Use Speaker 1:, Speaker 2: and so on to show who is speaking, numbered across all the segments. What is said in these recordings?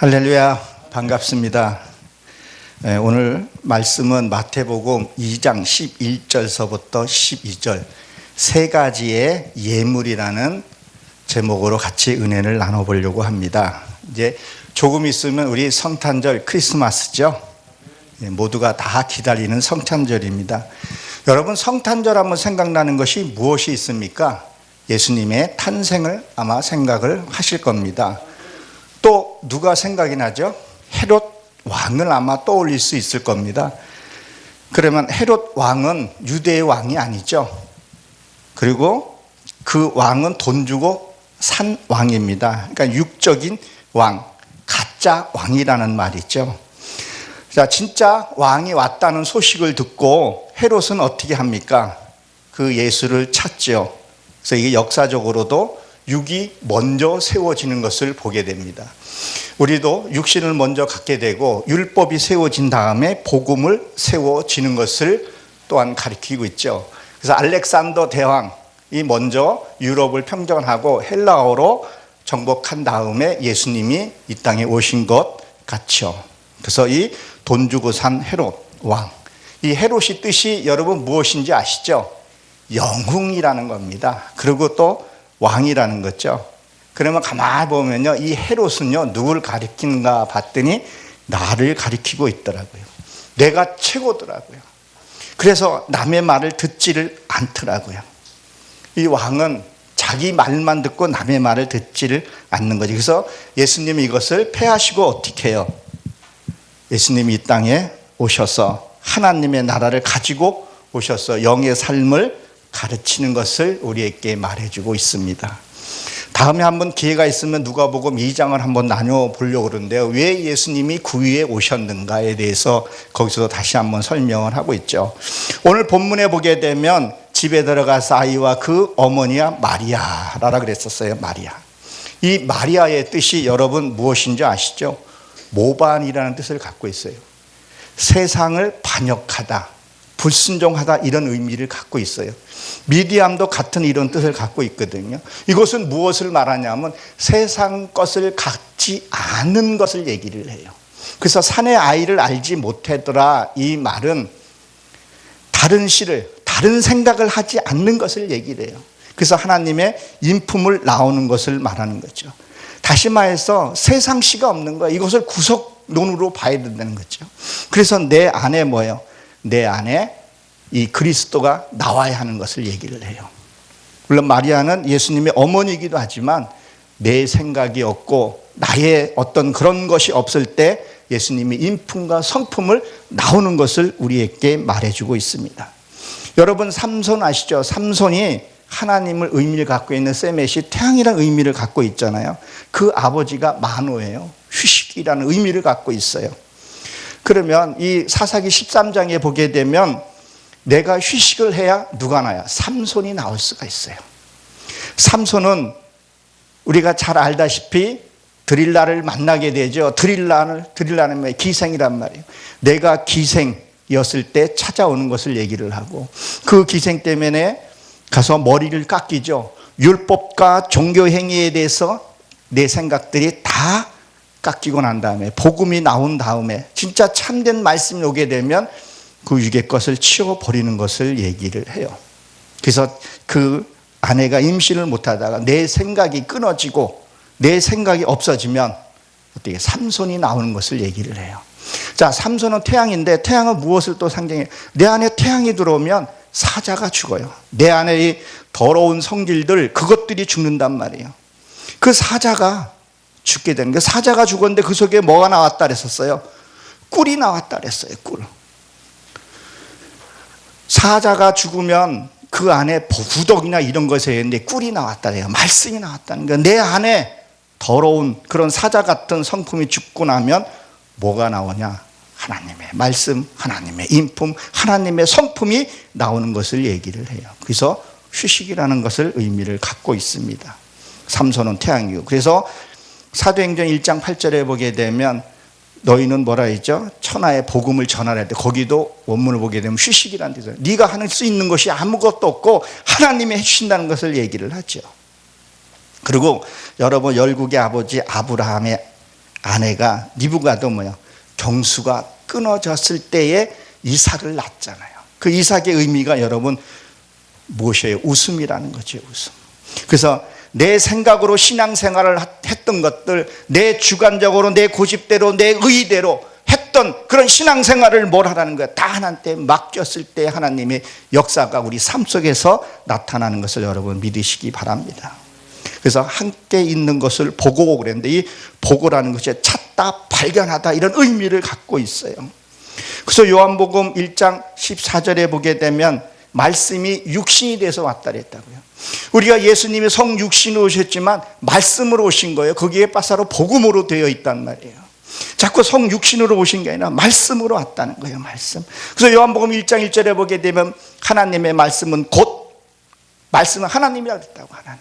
Speaker 1: 할렐루야, 반갑습니다. 오늘 말씀은 마태복음 2장 11절서부터 12절 세 가지의 예물이라는 제목으로 같이 은혜를 나눠보려고 합니다. 이제 조금 있으면 우리 성탄절 크리스마스죠. 모두가 다 기다리는 성탄절입니다. 여러분, 성탄절 하면 생각나는 것이 무엇이 있습니까? 예수님의 탄생을 아마 생각을 하실 겁니다. 또 누가 생각이 나죠? 헤롯 왕을 아마 떠올릴 수 있을 겁니다. 그러면 헤롯 왕은 유대의 왕이 아니죠. 그리고 그 왕은 돈 주고 산 왕입니다. 그러니까 육적인 왕, 가짜 왕이라는 말이죠. 자, 진짜 왕이 왔다는 소식을 듣고 헤롯은 어떻게 합니까? 그 예수를 찾죠. 그래서 이게 역사적으로도 육이 먼저 세워지는 것을 보게 됩니다. 우리도 육신을 먼저 갖게 되고 율법이 세워진 다음에 복음을 세워지는 것을 또한 가리키고 있죠. 그래서 알렉산더 대왕이 먼저 유럽을 평정하고 헬라어로 정복한 다음에 예수님이 이 땅에 오신 것 같죠. 그래서 이 돈 주고 산 헤롯 왕, 이 헤롯이 뜻이 여러분 무엇인지 아시죠? 영웅이라는 겁니다. 그리고 또 왕이라는 거죠. 그러면 가만히 보면요, 이 헤롯은요 누굴 가리키는가 봤더니 나를 가리키고 있더라고요. 내가 최고더라고요. 그래서 남의 말을 듣지를 않더라고요. 이 왕은 자기 말만 듣고 남의 말을 듣지를 않는 거죠. 그래서 예수님이 이것을 폐하시고 어떻게 해요? 예수님이 이 땅에 오셔서 하나님의 나라를 가지고 오셔서 영의 삶을 가르치는 것을 우리에게 말해주고 있습니다. 다음에 한번 기회가 있으면 누가복음 2장을 한번 나눠보려고 그러는데요. 왜 예수님이 구유에 오셨는가에 대해서 거기서 다시 한번 설명을 하고 있죠. 오늘 본문에 보게 되면 집에 들어가서 아이와 그 어머니와 마리아라고 그랬었어요. 마리아. 이 마리아의 뜻이 여러분 무엇인지 아시죠? 모반이라는 뜻을 갖고 있어요. 세상을 반역하다, 불순종하다, 이런 의미를 갖고 있어요. 미디암도 같은 이런 뜻을 갖고 있거든요. 이것은 무엇을 말하냐면 세상 것을 갖지 않은 것을 얘기를 해요. 그래서 산의 아이를 알지 못하더라, 이 말은 다른 시를, 다른 생각을 하지 않는 것을 얘기를 해요. 그래서 하나님의 인품을 나오는 것을 말하는 거죠. 다시 말해서 세상 시가 없는 거예요. 이것을 구속론으로 봐야 된다는 거죠. 그래서 내 안에 뭐예요? 내 안에 이 그리스도가 나와야 하는 것을 얘기를 해요. 물론 마리아는 예수님의 어머니이기도 하지만 내 생각이 없고 나의 어떤 그런 것이 없을 때 예수님이 인품과 성품을 나오는 것을 우리에게 말해주고 있습니다. 여러분, 삼손 아시죠? 삼손이 하나님을 의미를 갖고 있는 세멧이 태양이라는 의미를 갖고 있잖아요. 그 아버지가 마노예요. 휴식이라는 의미를 갖고 있어요. 그러면 이 사사기 13장에 보게 되면 내가 휴식을 해야 누가 나요? 삼손이 나올 수가 있어요. 삼손은 우리가 잘 알다시피 드릴라를 만나게 되죠. 드릴라는 기생이란 말이에요. 내가 기생이었을 때 찾아오는 것을 얘기를 하고 그 기생 때문에 가서 머리를 깎이죠. 율법과 종교 행위에 대해서 내 생각들이 다 깎이고 난 다음에 복음이 나온 다음에 진짜 참된 말씀이 오게 되면 그 육의 것을 치워버리는 것을 얘기를 해요. 그래서 그 아내가 임신을 못하다가 내 생각이 끊어지고 내 생각이 없어지면 어떻게 삼손이 나오는 것을 얘기를 해요. 자, 삼손은 태양인데 태양은 무엇을 또 상징해요? 내 안에 태양이 들어오면 사자가 죽어요. 내 안에 이 더러운 성질들, 그것들이 죽는단 말이에요. 그 사자가 죽게 되는 게, 사자가 죽었는데 그 속에 뭐가 나왔다 그랬었어요? 꿀이 나왔다 그랬어요. 꿀. 사자가 죽으면 그 안에 구덕이나 이런 것에 있는데 꿀이 나왔다 그래요. 말씀이 나왔다는 거예요. 내 안에 더러운 그런 사자 같은 성품이 죽고 나면 뭐가 나오냐? 하나님의 말씀, 하나님의 인품, 하나님의 성품이 나오는 것을 얘기를 해요. 그래서 휴식이라는 것을 의미를 갖고 있습니다. 삼손은 태양이고, 그래서 사도행전 1장 8절에 보게 되면 너희는 뭐라 했죠? 천하의 복음을 전하라 할 때 거기도 원문을 보게 되면 휴식이라는 뜻이에요. 네가 할 수 있는 것이 아무것도 없고 하나님이 해주신다는 것을 얘기를 하죠. 그리고 여러분, 열국의 아버지 아브라함의 아내가 리브가도 경수가 끊어졌을 때에 이삭을 낳잖아요. 그 이삭의 의미가 여러분 무엇이에요? 웃음이라는 거죠. 웃음. 그래서 내 생각으로 신앙생활을 했던 것들, 내 주관적으로 내 고집대로 내 의대로 했던 그런 신앙생활을 뭘 하라는 거야? 다 하나님께 맡겼을 때 하나님의 역사가 우리 삶 속에서 나타나는 것을 여러분 믿으시기 바랍니다. 그래서 함께 있는 것을 보고 그랬는데, 이 보고라는 것이 찾다, 발견하다 이런 의미를 갖고 있어요. 그래서 요한복음 1장 14절에 보게 되면 말씀이 육신이 돼서 왔다 그랬다고요. 우리가 예수님이 성육신으로 오셨지만 말씀으로 오신 거예요. 거기에 바사로 복음으로 되어 있단 말이에요. 자꾸 성육신으로 오신 게 아니라 말씀으로 왔다는 거예요. 말씀. 그래서 요한복음 1장 1절에 보게 되면 하나님의 말씀은 곧, 말씀은 하나님이라고 했다고. 하나님.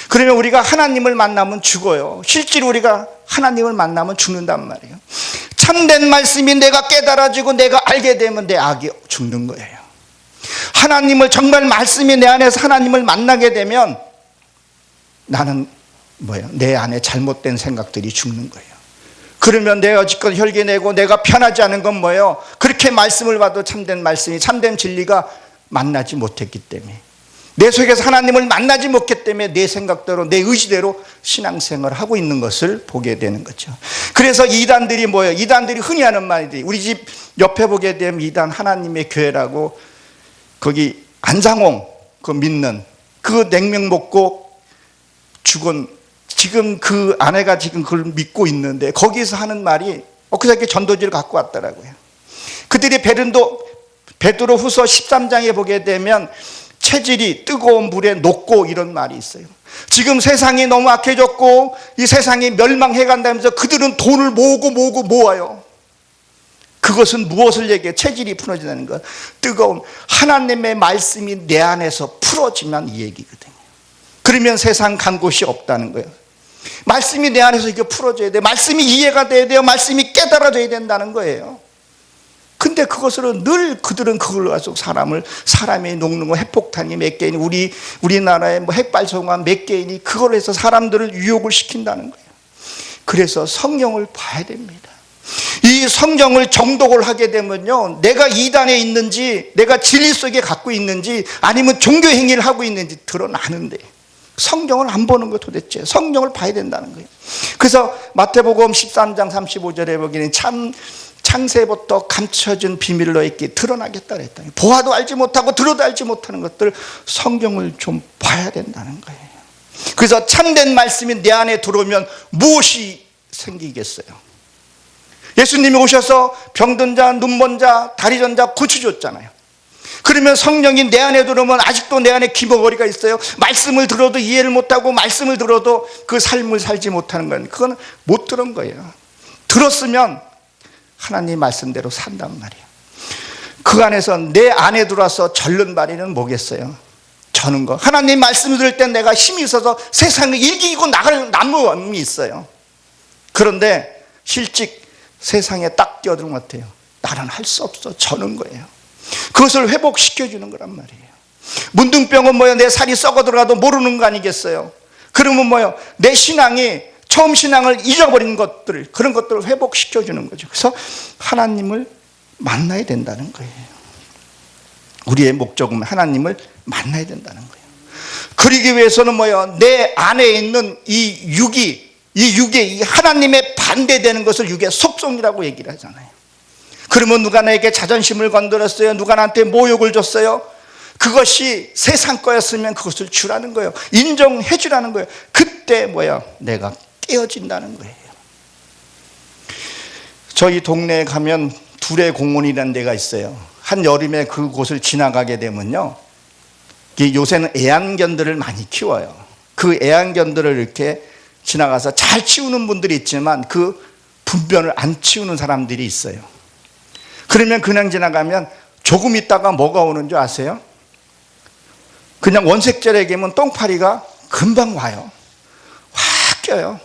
Speaker 1: 그러면 우리가 하나님을 만나면 죽어요. 실제로 우리가 하나님을 만나면 죽는단 말이에요. 참된 말씀이 내가 깨달아지고 내가 알게 되면 내 악이 죽는 거예요. 하나님을 정말 말씀이 내 안에서 하나님을 만나게 되면 나는 내 안에 잘못된 생각들이 죽는 거예요. 그러면 내가 지금 혈기내고 내가 편하지 않은 건 뭐예요? 그렇게 말씀을 봐도 참된 말씀이, 참된 진리가 만나지 못했기 때문에, 내 속에서 하나님을 만나지 못했기 때문에 내 생각대로 내 의지대로 신앙생활을 하고 있는 것을 보게 되는 거죠. 그래서 이단들이 뭐예요? 이단들이 흔히 하는 말이지, 우리 집 옆에 보게 되면 이단 하나님의 교회라고, 거기 안상홍 그 믿는 그 냉면 먹고 죽은, 지금 그 아내가 지금 그걸 믿고 있는데, 거기서 하는 말이 엊그저께 전도지를 갖고 왔더라고요. 그들이 베드로 후서 13장에 보게 되면 체질이 뜨거운 물에 녹고 이런 말이 있어요. 지금 세상이 너무 악해졌고 이 세상이 멸망해 간다면서 그들은 돈을 모아요. 그것은 무엇을 얘기해? 체질이 풀어진다는 것. 뜨거운 하나님의 말씀이 내 안에서 풀어지면 이 얘기거든요. 그러면 세상 간 곳이 없다는 거예요. 말씀이 내 안에서 이게 풀어져야 돼요. 말씀이 이해가 돼야 돼요. 말씀이 깨달아져야 된다는 거예요. 근데 그것으로 늘 그들은 그걸로 가지고 사람이 녹는 거, 핵폭탄이 몇 개인이, 우리나라의 핵발성관 몇 개인이 그걸로 해서 사람들을 유혹을 시킨다는 거예요. 그래서 성경을 봐야 됩니다. 이 성경을 정독을 하게 되면요, 내가 이단에 있는지, 내가 진리 속에 갖고 있는지, 아니면 종교 행위를 하고 있는지 드러나는데, 성경을 안 보는 거 도대체. 성경을 봐야 된다는 거예요. 그래서 마태복음 13장 35절에 보기에는 창세부터 감춰진 비밀로 있게 드러나겠다 그랬다. 보아도 알지 못하고 들어도 알지 못하는 것들, 성경을 좀 봐야 된다는 거예요. 그래서 참된 말씀이 내 안에 들어오면 무엇이 생기겠어요? 예수님이 오셔서 병든 자, 눈먼 자, 다리 전 자 고쳐줬잖아요. 그러면 성령이 내 안에 들어오면 아직도 내 안에 기머거리가 있어요. 말씀을 들어도 이해를 못하고 말씀을 들어도 그 삶을 살지 못하는 건, 그건 못 들은 거예요. 들었으면 하나님 말씀대로 산단 말이에요. 그 안에서 내 안에 들어와서 절른 바리는 뭐겠어요? 저는 거. 하나님 말씀 들을 때 내가 힘이 있어서 세상을 이기고 나갈 남음이 있어요. 그런데 실직 세상에 딱 뛰어드는 것 같아요. 나는 할 수 없어. 저는 거예요. 그것을 회복시켜주는 거란 말이에요. 문둥병은 뭐예요? 내 살이 썩어 들어가도 모르는 거 아니겠어요? 그러면 뭐예요? 내 신앙이 처음 신앙을 잊어버린 것들, 그런 것들을 회복시켜주는 거죠. 그래서 하나님을 만나야 된다는 거예요. 우리의 목적은 하나님을 만나야 된다는 거예요. 그러기 위해서는 뭐예요? 내 안에 있는 이 육이 이 하나님의 반대되는 것을 육의 속성이라고 얘기를 하잖아요. 그러면 누가 나에게 자존심을 건드렸어요? 누가 나한테 모욕을 줬어요? 그것이 세상 거였으면 그것을 주라는 거예요. 인정해 주라는 거예요. 그때 뭐야? 내가 깨어진다는 거예요. 저희 동네에 가면 둘의 공원이라는 데가 있어요. 한 여름에 그곳을 지나가게 되면요, 요새는 애완견들을 많이 키워요. 그 애완견들을 이렇게 지나가서 잘 치우는 분들이 있지만 그 분변을 안 치우는 사람들이 있어요. 그러면 그냥 지나가면 조금 있다가 뭐가 오는 줄 아세요? 그냥 원색절에 개면 똥파리가 금방 와요. 확 껴요.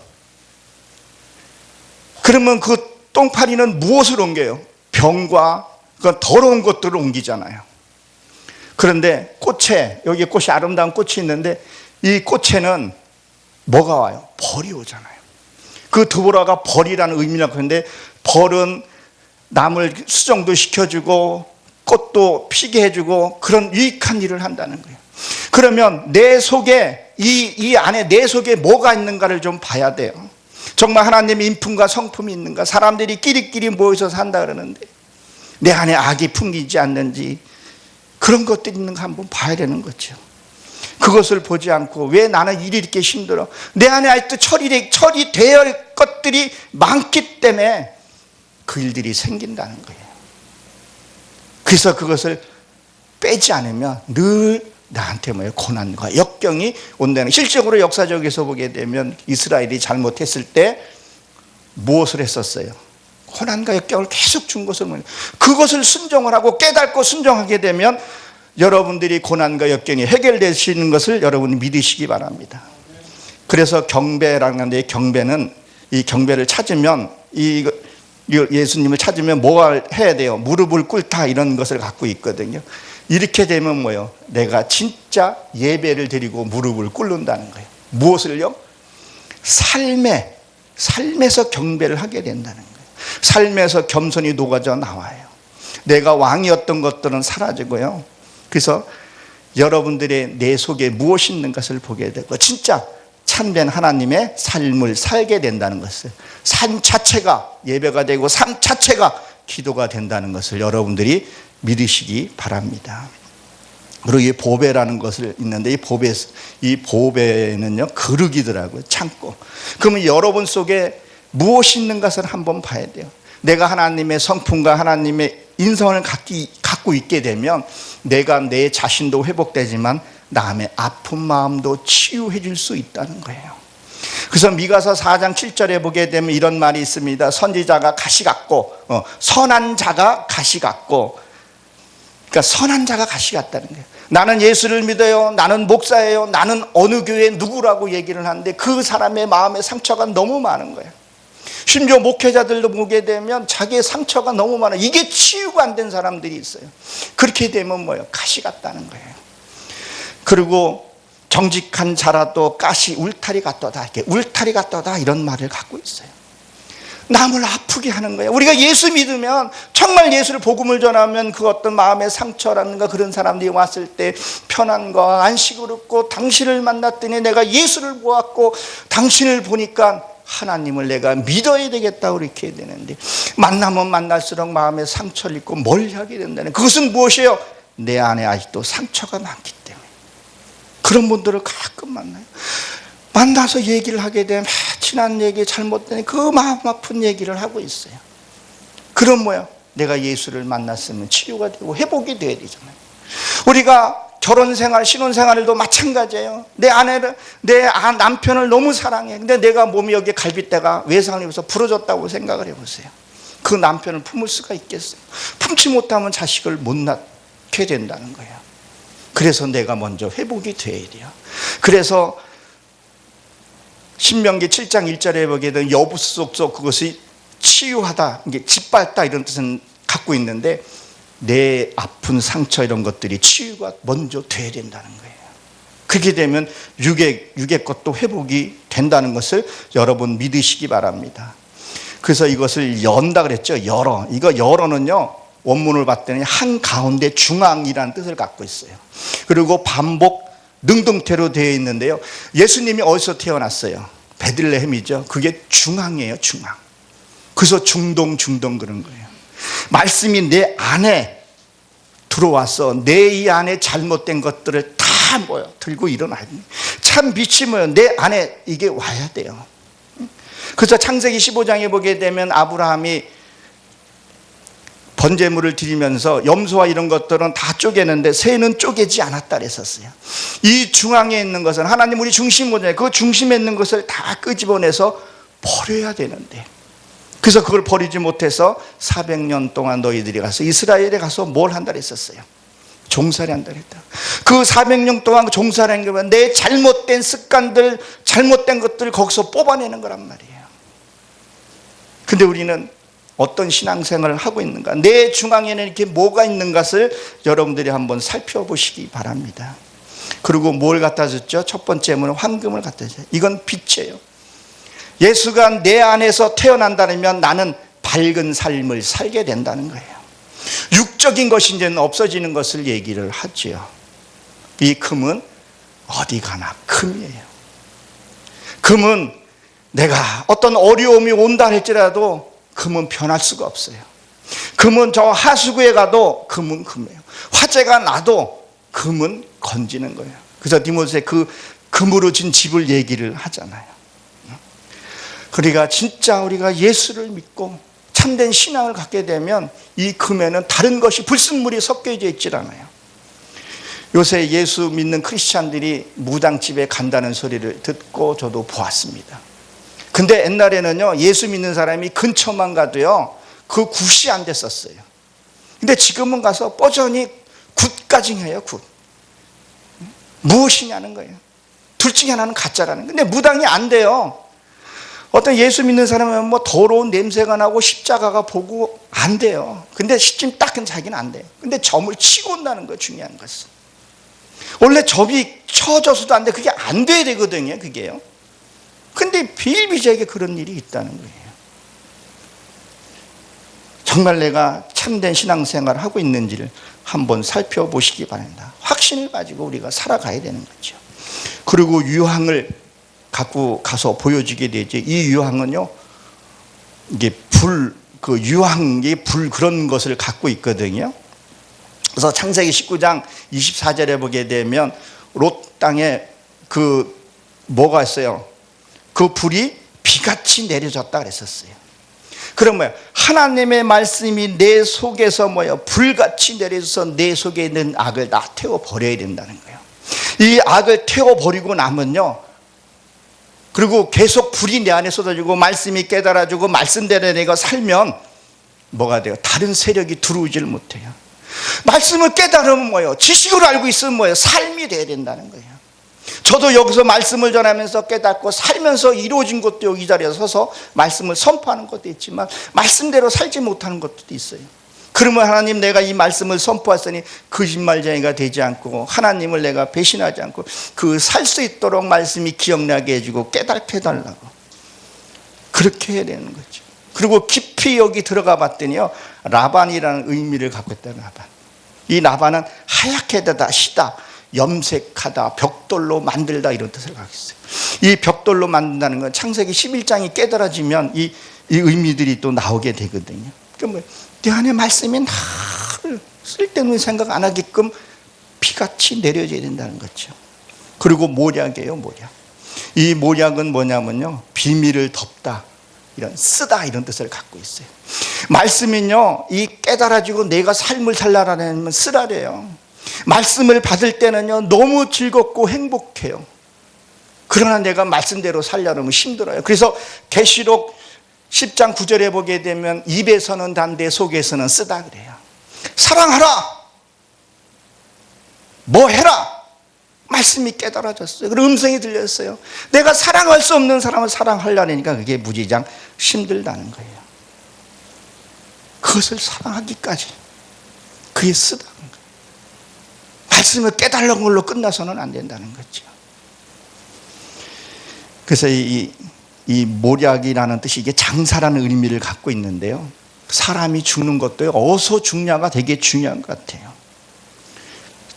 Speaker 1: 그러면 그 똥파리는 무엇을 옮겨요? 병과 그 더러운 것들을 옮기잖아요. 그런데 꽃에, 여기 꽃이 아름다운 꽃이 있는데 이 꽃에는 뭐가 와요? 벌이 오잖아요. 그 드보라가 벌이라는 의미라고 하는데, 벌은 남을 수정도 시켜주고 꽃도 피게 해주고 그런 유익한 일을 한다는 거예요. 그러면 내 속에 이 안에 내 속에 뭐가 있는가를 좀 봐야 돼요. 정말 하나님의 인품과 성품이 있는가? 사람들이 끼리끼리 모여서 산다 그러는데 내 안에 악이 풍기지 않는지, 그런 것들이 있는가 한번 봐야 되는 거죠. 그것을 보지 않고 왜 나는 일이 이렇게 힘들어? 내 안에 아직도 처리되어야 할 것들이 많기 때문에 그 일들이 생긴다는 거예요. 그래서 그것을 빼지 않으면 늘 나한테 고난과 역경이 온다는, 실적으로 역사적에서 보게 되면 이스라엘이 잘못했을 때 무엇을 했었어요? 고난과 역경을 계속 준 것을, 그것을 순종을 하고 깨닫고 순종하게 되면 여러분들이 고난과 역경이 해결되시는 것을 여러분이 믿으시기 바랍니다. 그래서 경배라는 건데, 경배는, 이 경배를 찾으면, 예수님을 찾으면 뭐 해야 돼요? 무릎을 꿇다, 이런 것을 갖고 있거든요. 이렇게 되면 뭐예요? 내가 진짜 예배를 드리고 무릎을 꿇는다는 거예요. 무엇을요? 삶에서 경배를 하게 된다는 거예요. 삶에서 겸손이 녹아져 나와요. 내가 왕이었던 것들은 사라지고요. 그래서 여러분들의 내 속에 무엇이 있는 것을 보게 되고 진짜 참된 하나님의 삶을 살게 된다는 것을, 삶 자체가 예배가 되고 삶 자체가 기도가 된다는 것을 여러분들이 믿으시기 바랍니다. 그리고 이 보배라는 것을 있는데, 이 보배는요, 그릇이더라고요. 창고. 그러면 여러분 속에 무엇이 있는 것을 한번 봐야 돼요. 내가 하나님의 성품과 하나님의 인성을 갖고 있게 되면 내가 내 자신도 회복되지만 남의 아픈 마음도 치유해 줄 수 있다는 거예요. 그래서 미가서 4장 7절에 보게 되면 이런 말이 있습니다. 선지자가 가시 같고, 선한 자가 가시 같고, 그러니까 선한 자가 가시 같다는 거예요. 나는 예수를 믿어요, 나는 목사예요, 나는 어느 교회 누구라고 얘기를 하는데 그 사람의 마음에 상처가 너무 많은 거예요. 심지어 목회자들도 보게 되면 자기의 상처가 너무 많아요. 이게 치유가 안 된 사람들이 있어요. 그렇게 되면 뭐예요? 가시 같다는 거예요. 그리고 정직한 자라도 가시 울타리 같도다, 이렇게 울타리 같도다, 이런 말을 갖고 있어요. 남을 아프게 하는 거예요. 우리가 예수 믿으면, 정말 예수를 복음을 전하면 그 어떤 마음의 상처라든가 그런 사람들이 왔을 때 편안과 안식을 얻고, 당신을 만났더니 내가 예수를 보았고 당신을 보니까 하나님을 내가 믿어야 되겠다고 이렇게 해야 되는데, 만나면 만날수록 마음에 상처를 입고 멀리하게 된다는, 그것은 무엇이에요? 내 안에 아직도 상처가 많기 때문에. 그런 분들을 가끔 만나요. 만나서 얘기를 하게 되면 지난 얘기 잘못된 그 마음 아픈 얘기를 하고 있어요. 그럼 뭐야? 내가 예수를 만났으면 치유가 되고 회복이 돼야 되잖아요. 우리가 결혼생활, 신혼생활도 마찬가지예요. 내 남편을 너무 사랑해. 근데 내가 몸이 여기에 갈빗대가 외상을 입어서 부러졌다고 생각을 해보세요. 그 남편을 품을 수가 있겠어요? 품지 못하면 자식을 못 낳게 된다는 거예요. 그래서 내가 먼저 회복이 돼야 돼요. 그래서 신명기 7장 1절에 보게 되면 여부속속 그것이 치유하다, 이게 짓밟다, 이런 뜻은 갖고 있는데, 내 아픈 상처 이런 것들이 치유가 먼저 돼야 된다는 거예요. 그렇게 되면 육의 것도 회복이 된다는 것을 여러분 믿으시기 바랍니다. 그래서 이것을 연다 그랬죠. 열어. 이거 열어는요, 원문을 봤더니 한가운데 중앙이라는 뜻을 갖고 있어요. 그리고 반복 능동태로 되어 있는데요, 예수님이 어디서 태어났어요? 베들레헴이죠. 그게 중앙이에요. 중앙. 그래서 중동 그런 거예요. 말씀이 내 안에 들어와서 내 이 안에 잘못된 것들을 다 들고 일어나야 돼요. 참 빛이 내 안에 이게 와야 돼요. 그래서 창세기 15장에 보게 되면 아브라함이 번제물을 드리면서 염소와 이런 것들은 다 쪼개는데 새는 쪼개지 않았다 그랬었어요. 이 중앙에 있는 것은 하나님 우리 중심이잖아요. 그 중심에 있는 것을 다 끄집어내서 버려야 되는데, 그래서 그걸 버리지 못해서 400년 동안 너희들이 가서 이스라엘에 가서 뭘 한다 그랬었어요? 종살이 한다 그랬다. 그 400년 동안 종살이 한 거면 내 잘못된 습관들, 잘못된 것들을 거기서 뽑아내는 거란 말이에요. 근데 우리는 어떤 신앙생활을 하고 있는가? 내 중앙에는 이렇게 뭐가 있는 것을 여러분들이 한번 살펴보시기 바랍니다. 그리고 뭘 갖다 줬죠? 첫 번째는 황금을 갖다 줬어요. 이건 빛이에요. 예수가 내 안에서 태어난다면 나는 밝은 삶을 살게 된다는 거예요. 육적인 것이 이제 없어지는 것을 얘기를 하지요. 이 금은 어디 가나 금이에요. 금은 내가 어떤 어려움이 온다 할지라도 금은 변할 수가 없어요. 금은 저 하수구에 가도 금은 금이에요. 화재가 나도 금은 건지는 거예요. 그래서 디모데 그 금으로 진 집을 얘기를 하잖아요. 그러니까 진짜 우리가 예수를 믿고 참된 신앙을 갖게 되면 이 금에는 다른 것이 불순물이 섞여져 있질 않아요. 요새 예수 믿는 크리스찬들이 무당집에 간다는 소리를 듣고 저도 보았습니다. 근데 옛날에는요, 예수 믿는 사람이 근처만 가도요, 그 굿이 안 됐었어요. 근데 지금은 가서 뽀전히 굿까지 해요, 굿. 무엇이냐는 거예요. 둘 중에 하나는 가짜라는 거예요. 근데 무당이 안 돼요. 어떤 예수 믿는 사람은 뭐 더러운 냄새가 나고 십자가가 보고 안 돼요. 근데 시침 닦은 자기는 안 돼요. 근데 점을 치고 온다는 거예요, 중요한 것은. 원래 점이 쳐져서도 안 돼. 그게 안 돼야 되거든요, 그게요. 근데 비일비재하게 그런 일이 있다는 거예요. 정말 내가 참된 신앙생활을 하고 있는지를 한번 살펴보시기 바랍니다. 확신을 가지고 우리가 살아가야 되는 거죠. 그리고 유황을 갖고 가서 보여주게 되죠. 이 유황은요, 이게 그 유황이 불 그런 것을 갖고 있거든요. 그래서 창세기 19장 24절에 보게 되면 롯 땅에 뭐가 있어요? 그 불이 비같이 내려졌다 그랬었어요. 그럼 뭐야? 하나님의 말씀이 내 속에서 불같이 내려져서 내 속에 있는 악을 다 태워버려야 된다는 거예요. 이 악을 태워버리고 나면요, 그리고 계속 불이 내 안에 쏟아지고 말씀이 깨달아지고 말씀대로 내가 살면 뭐가 돼요? 다른 세력이 들어오지를 못해요. 말씀을 깨달으면 뭐예요? 지식으로 알고 있으면 뭐예요? 삶이 돼야 된다는 거예요. 저도 여기서 말씀을 전하면서 깨닫고 살면서 이루어진 것도 여기 이 자리에 서서 말씀을 선포하는 것도 있지만 말씀대로 살지 못하는 것도 있어요. 그러면 하나님, 내가 이 말씀을 선포했으니 거짓말쟁이가 되지 않고 하나님을 내가 배신하지 않고 살 수 있도록 말씀이 기억나게 해주고 깨닫게 해달라고 그렇게 해야 되는 거죠. 그리고 깊이 여기 들어가 봤더니요, 라반이라는 의미를 갖고 있다. 라반. 이 라반은 하얗게 되다, 시다, 염색하다, 벽돌로 만들다 이런 뜻을 갖고 있어요. 이 벽돌로 만든다는 건 창세기 11장이 깨달아지면 이 의미들이 또 나오게 되거든요. 그러니까 내 안에 말씀이 나를 쓸데없는 생각 안 하게끔 피같이 내려져야 된다는 거죠. 그리고 모략이에요, 모략. 이 모략은 뭐냐면요, 비밀을 덮다, 쓰다 이런 뜻을 갖고 있어요. 말씀은요, 이 깨달아지고 내가 삶을 살라라면 쓰라래요. 말씀을 받을 때는요, 너무 즐겁고 행복해요. 그러나 내가 말씀대로 살려면 힘들어요. 그래서 계시록 10장 9절에 보게 되면 입에서는 단데 속에서는 쓰다 그래요. 사랑하라, 뭐 해라, 말씀이 깨달아졌어요. 그리고 음성이 들렸어요. 내가 사랑할 수 없는 사람을 사랑하려니까 그게 무지장 힘들다는 거예요. 그것을 사랑하기까지 그게 쓰다는 거예요. 말씀을 깨달은 걸로 끝나서는 안 된다는 거죠. 그래서 이 모략이라는 뜻이 이게 장사라는 의미를 갖고 있는데요, 사람이 죽는 것도 어디서 죽냐가 되게 중요한 것 같아요.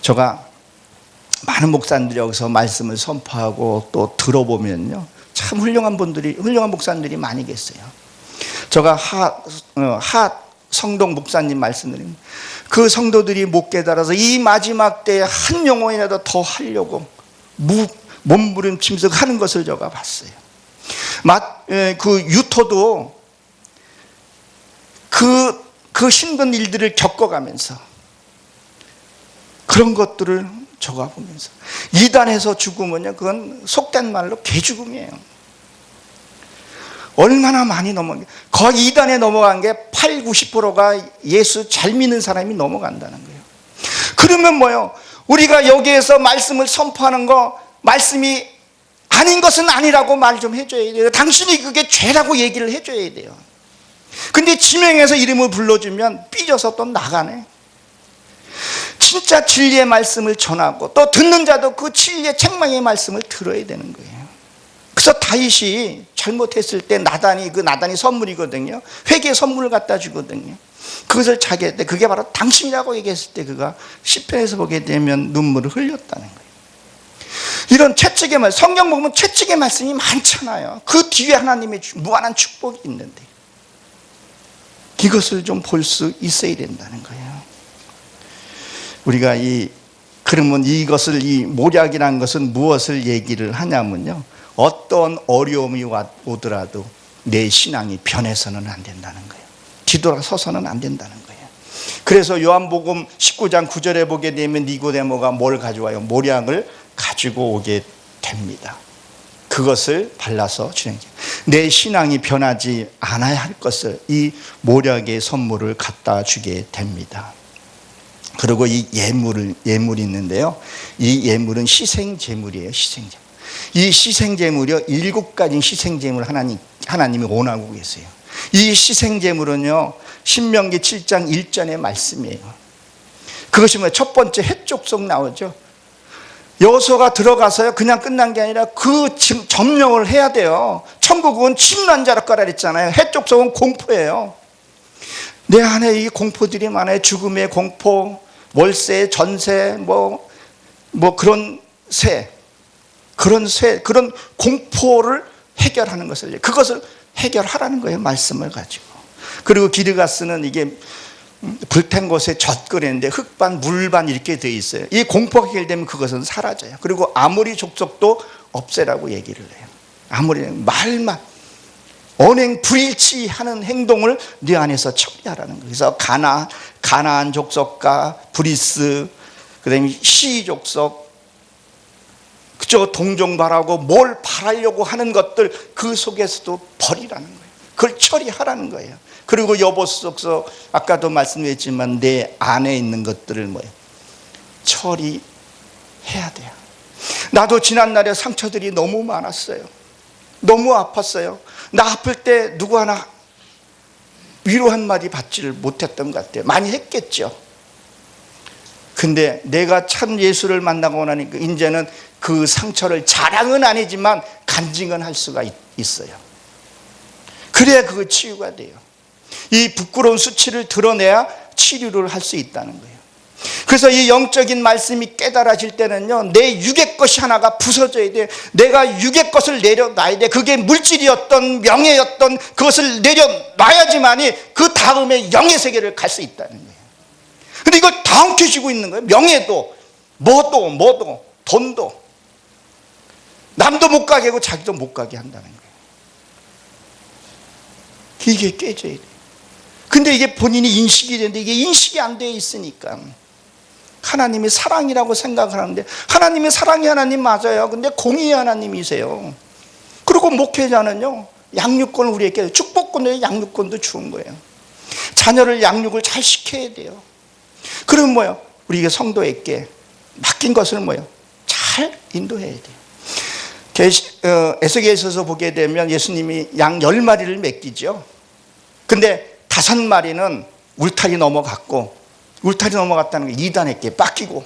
Speaker 1: 제가 많은 목사님들이 여기서 말씀을 선포하고 또 들어보면요, 참 훌륭한 목사님들이 많이 계세요. 제가 하 성동 목사님 말씀드립니다. 그 성도들이 못 깨달아서 이 마지막 때에 한 영혼이라도 더 하려고 몸부림치면서 하는 것을 제가 봤어요. 그 유토도 그 힘든 일들을 겪어가면서 그런 것들을 적어보면서 이단에서 죽으면요, 그건 속된 말로 개죽음이에요. 얼마나 많이 거의 이단에 넘어간 게 80-90%가 예수 잘 믿는 사람이 넘어간다는 거예요. 그러면 뭐요? 우리가 여기에서 말씀을 선포하는 거, 말씀이 아닌 것은 아니라고 말 좀 해줘야 돼요. 당신이 그게 죄라고 얘기를 해줘야 돼요. 근데 지명해서 이름을 불러주면 삐져서 또 나가네. 진짜 진리의 말씀을 전하고 또 듣는 자도 그 진리의 책망의 말씀을 들어야 되는 거예요. 그래서 다윗이 잘못했을 때 나단이 선물이거든요. 회개 선물을 갖다 주거든요. 그것을 자기할 때 그게 바로 당신이라고 얘기했을 때 그가 시편에서 보게 되면 눈물을 흘렸다는 거예요. 이런 채찍의 말, 성경 보면 채찍의 말씀이 많잖아요. 그 뒤에 하나님의 무한한 축복이 있는데 이것을 좀 볼 수 있어야 된다는 거예요. 우리가 그러면 이것을, 이 모략이라는 것은 무엇을 얘기를 하냐면요, 어떤 어려움이 오더라도 내 신앙이 변해서는 안 된다는 거예요. 뒤돌아서서는 안 된다는 거예요. 그래서 요한복음 19장 9절에 보게 되면 니고데모가 뭘 가져와요? 모략을 가지고 오게 됩니다. 그것을 발라서 주는 거예요. 내 신앙이 변하지 않아야 할 것을, 이 모략의 선물을 갖다 주게 됩니다. 그리고 이 예물이 있는데요, 이 예물은 희생제물이에요. 희생제물. 이 희생제물이요, 7가지 희생제물 하나님이 원하고 계세요. 이 희생제물은요, 신명기 7장 1절의 말씀이에요. 그것이 뭐예요? 첫 번째 해족속 나오죠. 여호수아가 들어가서요, 그냥 끝난 게 아니라 그 점령을 해야 돼요. 천국은 침노한 자랄 거라 그랬잖아요. 해족속은 공포예요. 내 안에 이 공포들이 많아요. 죽음의 공포, 월세, 전세, 그런 그런 공포를 해결하는 그것을 해결하라는 거예요. 말씀을 가지고. 그리고 기르가스는 이게 불탄 곳에 젖거리는데 흙반, 물반 이렇게 되어 있어요. 이 공포가 해결되면 그것은 사라져요. 그리고 아무리 족속도 없애라고 얘기를 해요. 아무리 말만 언행 불일치하는 행동을 네 안에서 처리하라는 거예요. 그래서 가나안 족속과 브리스, 그다음에 시 족속, 그저 동정 바라고 뭘 바라려고 하는 것들, 그 속에서도 버리라는 거예요. 그걸 처리하라는 거예요. 그리고 여보석서 아까도 말씀드렸지만 내 안에 있는 것들을 처리해야 돼요. 나도 지난날에 상처들이 너무 많았어요. 너무 아팠어요. 나 아플 때 누구 하나 위로 한마디 받지를 못했던 것 같아요. 많이 했겠죠. 근데 내가 참 예수를 만나고 나니까 이제는 그 상처를 자랑은 아니지만 간증은 할 수가 있어요. 그래야 그거 치유가 돼요. 이 부끄러운 수치를 드러내야 치료를 할 수 있다는 거예요. 그래서 이 영적인 말씀이 깨달아질 때는요, 내 육의 것이 하나가 부서져야 돼. 내가 육의 것을 내려놔야 돼. 그게 물질이었던 명예였던 그것을 내려놔야지만이 그 다음에 영의 세계를 갈 수 있다는 거예요. 근데 이걸 다 엉켜쥐고 있는 거예요. 명예도, 뭐도, 돈도. 남도 못 가게 하고 자기도 못 가게 한다는 거예요. 이게 깨져야 돼요. 근데 이게 본인이 인식이 되는데 이게 인식이 안 되어 있으니까 하나님이 사랑이라고 생각하는데, 하나님이 사랑의 하나님 맞아요. 근데 공의의 하나님이세요. 그리고 목회자는요, 양육권을 우리에게, 축복권을 양육권도 주은 거예요. 자녀를 양육을 잘 시켜야 돼요. 그러면 우리 성도에게 맡긴 것을 잘 인도해야 돼요. 에스겔서서 보게 되면 예수님이 양 10마리를 맡기죠. 근데 5마리는 울타리 넘어갔다는 게 이단에게 뺏기고,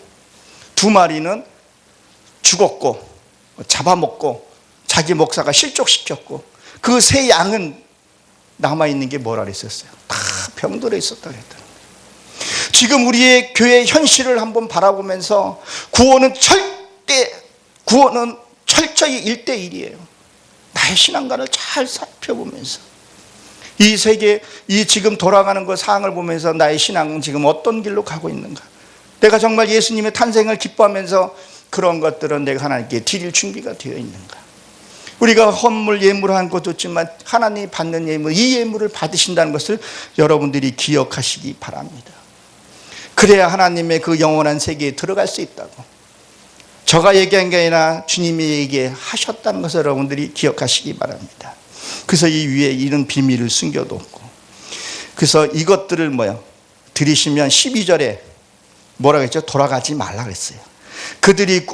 Speaker 1: 2마리는 죽었고 잡아먹고 자기 목사가 실족시켰고, 그 3양은 남아있는 게 뭐라 그랬었어요? 다 병들어 있었다 그랬더라고요. 지금 우리의 교회 현실을 한번 바라보면서 구원은 철저히 1대1이에요. 나의 신앙관을 잘 살펴보면서 이 세계, 이 지금 돌아가는 그 상황을 보면서 나의 신앙은 지금 어떤 길로 가고 있는가? 내가 정말 예수님의 탄생을 기뻐하면서 그런 것들은 내가 하나님께 드릴 준비가 되어 있는가? 우리가 헌물 예물한 것도 있지만 하나님이 받는 예물, 이 예물을 받으신다는 것을 여러분들이 기억하시기 바랍니다. 그래야 하나님의 그 영원한 세계에 들어갈 수 있다고. 저가 얘기한 게 아니라 주님이 얘기하셨다는 것을 여러분들이 기억하시기 바랍니다. 그래서 이 위에 이런 비밀을 숨겨뒀고, 그래서 이것들을 들이시면 12절에 뭐라고 했죠? 돌아가지 말라 그랬어요. 그들이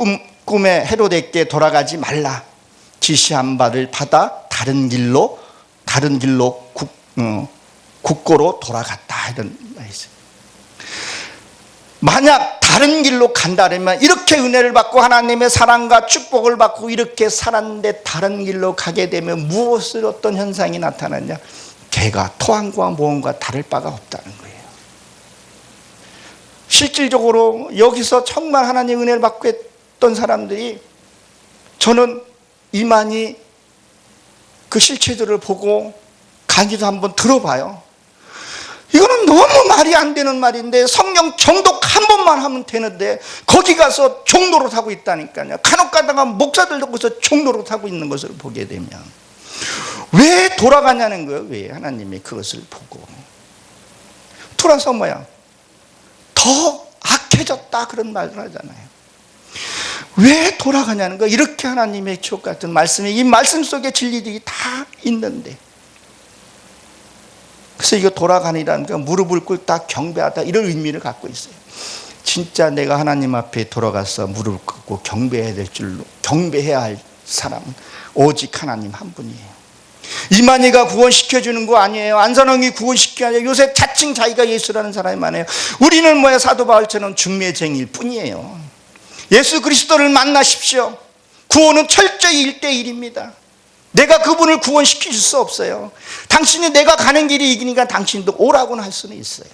Speaker 1: 꿈에 헤롯에게 돌아가지 말라 지시한 바를 받아 다른 길로 국고로 돌아갔다, 이런 말이 있어요. 만약 다른 길로 간다면, 이렇게 은혜를 받고 하나님의 사랑과 축복을 받고 이렇게 살았는데 다른 길로 가게 되면 무엇을, 어떤 현상이 나타나냐? 걔가 토함과 모험과 다를 바가 없다는 거예요. 실질적으로 여기서 정말 하나님의 은혜를 받고 했던 사람들이, 저는 이만희 그 실체들을 보고 강의도 한번 들어봐요. 이거는 너무 말이 안 되는 말인데, 성령 정독 한 번만 하면 되는데 거기 가서 종로로 타고 있다니까요. 간혹 가다가 목사들도 거기서 종로로 타고 있는 것을 보게 되면 왜 돌아가냐는 거예요. 왜 하나님이 그것을 보고 돌아서 뭐야? 더 악해졌다, 그런 말을 하잖아요. 왜 돌아가냐는 거. 이렇게 하나님의 주옥 같은 말씀이, 이 말씀 속에 진리들이 다 있는데, 그래서 이거 돌아가니라는 건 무릎을 꿇다, 경배하다, 이런 의미를 갖고 있어요. 진짜 내가 하나님 앞에 돌아가서 무릎을 꿇고 경배해야 될 줄로, 경배해야 할 사람은 오직 하나님 한 분이에요. 이만희가 구원시켜주는 거 아니에요. 안선홍이 구원시켜야, 요새 자칭 자기가 예수라는 사람이 많아요. 우리는 뭐야, 사도 바울처럼 중매쟁이일 뿐이에요. 예수 그리스도를 만나십시오. 구원은 철저히 1대1입니다. 내가 그분을 구원시킬 수 없어요. 당신이 내가 가는 길이 이기니까 당신도 오라고는 할 수는 있어요.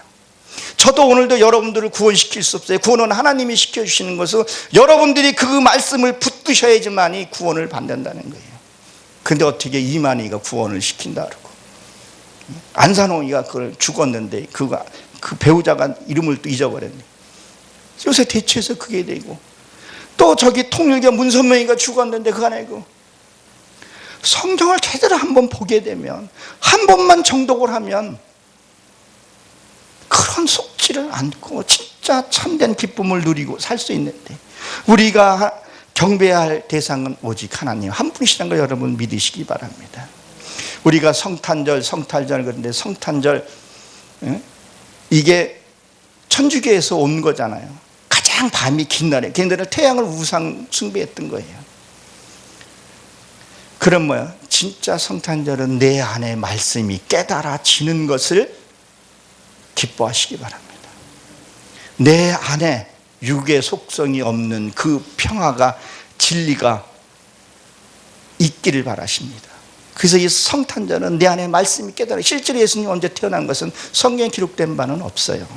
Speaker 1: 저도 오늘도 여러분들을 구원시킬 수 없어요. 구원은 하나님이 시켜주시는 것은 여러분들이 그 말씀을 붙드셔야지만이 구원을 받는다는 거예요. 근데 어떻게 이만희가 구원을 시킨다 그러고, 안산홍이가 그걸 죽었는데 그 배우자가 이름을 또 잊어버렸네. 요새 대체해서 그게 되고, 또 저기 통일교 문선명이가 죽었는데 그거 아니고, 성경을 제대로 한번 보게 되면, 한 번만 정독을 하면 그런 속지를 않고 진짜 참된 기쁨을 누리고 살 수 있는데, 우리가 경배해야 할 대상은 오직 하나님 한 분이시라는 걸 여러분 믿으시기 바랍니다. 우리가 성탄절 그런데 성탄절, 이게 천주교에서 온 거잖아요. 가장 밤이 긴 날에, 걔네들은 태양을 우상 숭배했던 거예요. 그럼 뭐야? 진짜 성탄절은 내 안에 말씀이 깨달아지는 것을 기뻐하시기 바랍니다. 내 안에 육의 속성이 없는 그 평화가, 진리가 있기를 바라십니다. 그래서 이 성탄절은 내 안에 말씀이 깨달아. 실제로 예수님이 언제 태어난 것은 성경에 기록된 바는 없어요.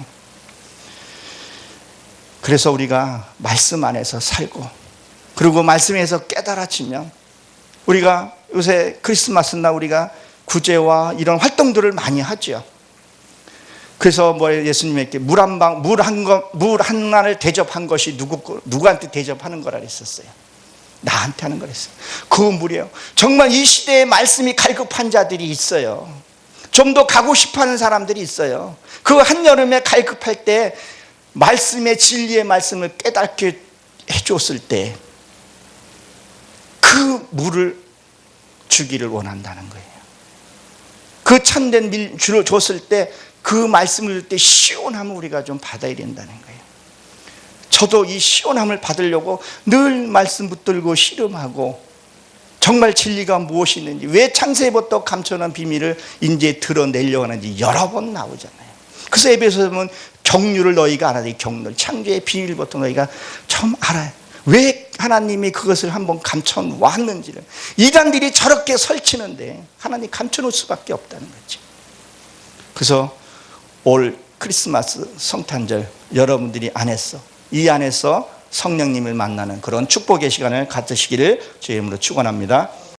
Speaker 1: 그래서 우리가 말씀 안에서 살고, 그리고 말씀에서 깨달아지면, 우리가 요새 크리스마스나 우리가 구제와 이런 활동들을 많이 하죠. 그래서 뭐 예수님에게 물 한 알을 대접한 것이 누구한테 대접하는 거라 그랬었어요. 나한테 하는 거랬어요. 그 물이에요. 정말 이 시대에 말씀이 갈급한 자들이 있어요. 좀 더 가고 싶어하는 사람들이 있어요. 그 한여름에 갈급할 때 말씀의, 진리의 말씀을 깨닫게 해줬을 때 그 물을 주기를 원한다는 거예요. 그 참된 물을 줬을 때, 그 말씀을 줄 때 시원함을 우리가 좀 받아야 된다는 거예요. 저도 이 시원함을 받으려고 늘 말씀 붙들고 씨름하고, 정말 진리가 무엇이 있는지, 왜 창세부터 감춰놓은 비밀을 이제 드러내려고 하는지 여러 번 나오잖아요. 그래서 에베소서 보면 경륜을 너희가 알아야 돼. 경륜, 창조의 비밀부터 너희가 좀 알아요. 왜 하나님이 그것을 한번 감춰놓았는지를. 이단들이 저렇게 설치는데 하나님 감춰놓을 수밖에 없다는 거죠. 그래서 올 크리스마스 성탄절 여러분들이 이 안에서 성령님을 만나는 그런 축복의 시간을 가지시기를 주의 이름으로 축원합니다.